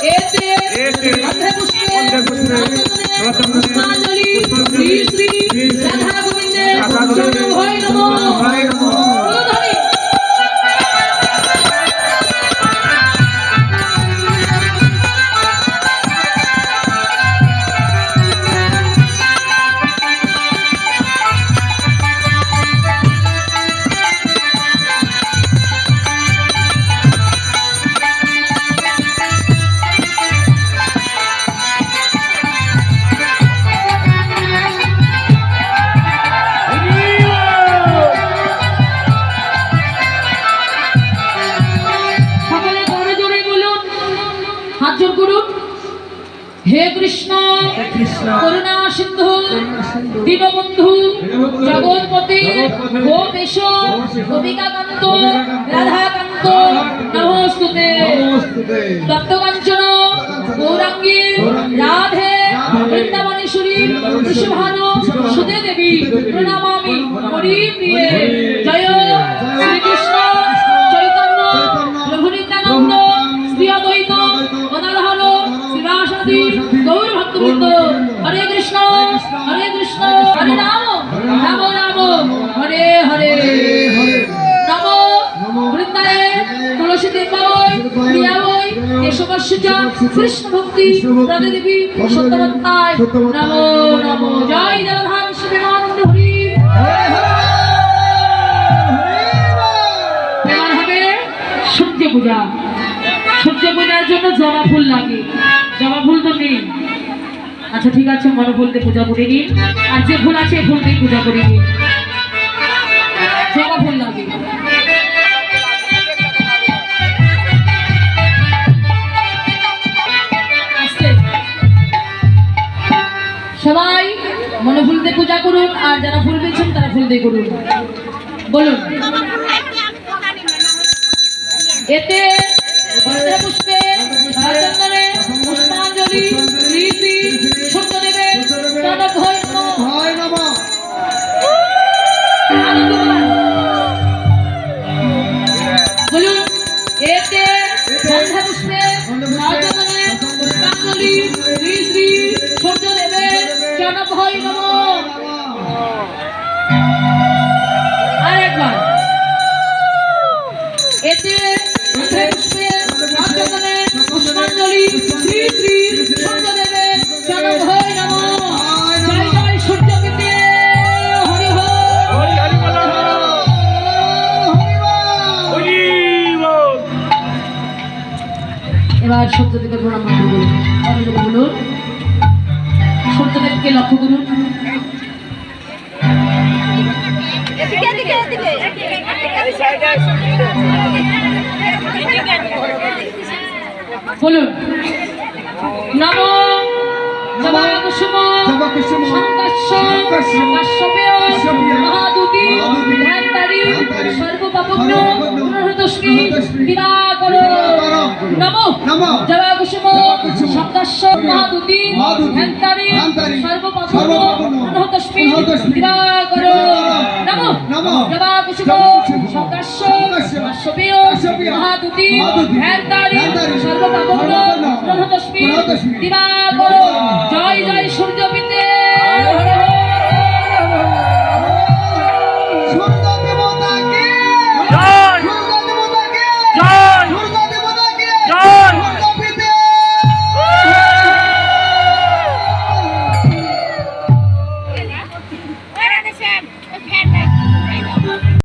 एते अंधे पुष्पे पुष्पांजलि श्री श्री राधा गोविंदे चरणभय नमः। हे कृष्ण करुणा सिंधु दीनबंधु जगन्पति गोपेश गोपिकाकांत राधाकांत नमोस्तुते दत्तकांचन गौरांगी राधे वृंदावनेश्वरी वृषभानु सुदे देवी प्रणामामि हरिप्रिये। जय श्री कृष्ण चैतन्य प्रभु नित्यानंद श्री अद्वैत गदाधर श्रीवासादि गौर भक्तवृंद। हरे कृष्ण हरे राम राम राम हरे हरे। नमो वृंदाय तुलसी देवाय प्रियाय केशवस्य कृष्ण भक्ति राधे देवी सत्यवताय नमो नमो। जय जगन्नाथ श्रीमानंद हरि। এবার হবে সূর্য পূজা। সূর্য পূজার জন্য জবা ফুল লাগে, জবা ফুল তো নেই। আচ্ছা ঠিক আছে, মন ফুল দিয়ে পূজা করে নিন, আর যে ফুল আছে ফুল দিয়ে পূজা করে নিন। জবা ফুল লাগে। সবাই মন ফুল দিয়ে পূজা করুন, আর যারা ফুল দিচ্ছেন তারা ফুল দিয়ে করুন। বলুন এতে পুষ্পে চন্দনে পুষ্পাঞ্জলি শ্রী শ্রী সত্যদেবের চরণভয় নমঃ। বলুন এতে গন্ধা পুষ্পে চন্দনে পুষ্পাঞ্জলি শ্রী শ্রী সত্যদেবের চরণভয় নমঃ। আরেকবার এতে পুষ্পাঞ্জলি শ্রী শ্রী সূর্যদেবের চরণভয় নমঃ। জয় জয় সূর্যদেবে হরি বল। এবার সূর্যদেবের প্রণাম করুন। বলুন সূর্যদেবকে লক্ষ্য করুন। বলুন নমো জবাকুসুম মহাদুতি ধ্যানকারী সর্বপাপগ্ন পুনরুতস্মি দিবাকর। নমো জবাকুসুম শব্দস্য মহাদুতি ধ্যানকারী সর্বপাপগ্ন পুনরুতস্মি দিবাকর। নমো জবাকুসুম শব্দস্য মহাদুতি ধ্যানকারী সর্বপাপগ্ন পুনরুতস্মি দিবাকর। জয় জয় সূর্যপিতে